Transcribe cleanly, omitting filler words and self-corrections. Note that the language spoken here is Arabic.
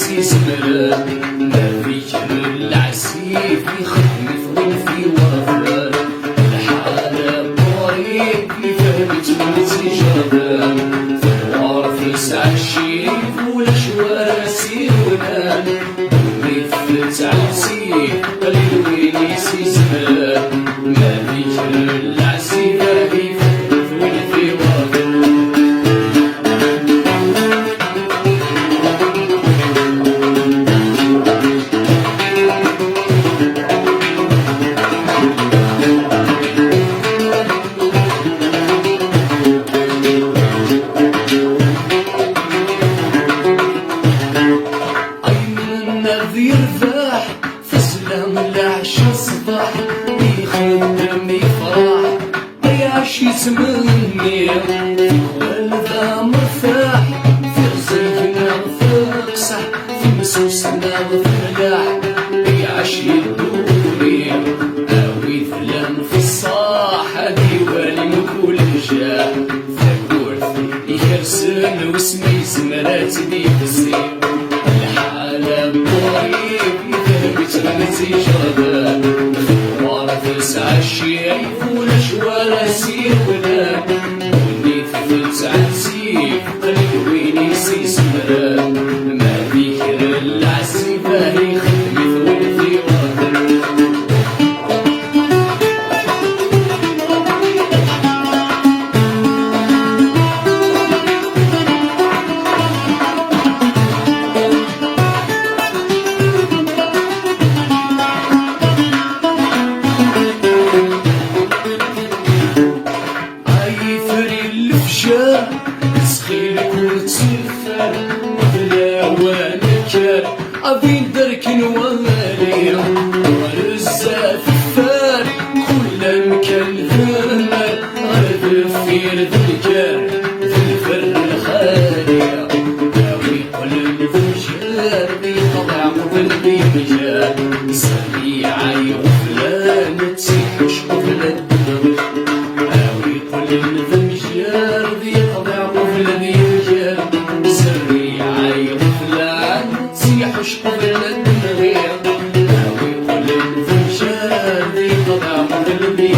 سي زمران ما فيك العسيف يخدم يفضل في وفران الحالة طريق يفهمت ولتي جبان ثوار في ساع الشيف ولا شوارع سير ونان ويفلت عالسيف قليل وين سي زمران ما فيك العسيف يفضل في وفران يرفاح في سلام العشا الصباح يخدم يفرح يعيش يتمني والذا مرتاح في رزقنا وفقصح في مسوسنا وفلاح يعيش يدوري اوي فلان في الصاحة ديواني مكول جاه ثقورت يكرسن واسمي زمرات دي بزير الحالة بطريق يثبت النتيجة ورا تسعى الشيف ولا شوارع سير ولا وني ثبت عالسيف قليل وين يسي زمران ما ذكر العسيفة يخدم يثول في وطن سخيل كل تسفر بلا ونكر أبين درك نوالي ورزا فار كل مكان ثمر غرد فير ذكر ذلفر الخالية داوي قلب ذجار بيطلع قلبي مجال سريعي غفلان تسيحش غفلان داوي قلب ذجار سريعي غفلان تسيحش قبل الدنيا هاوي قلب ذنشان ذي طبع قلبي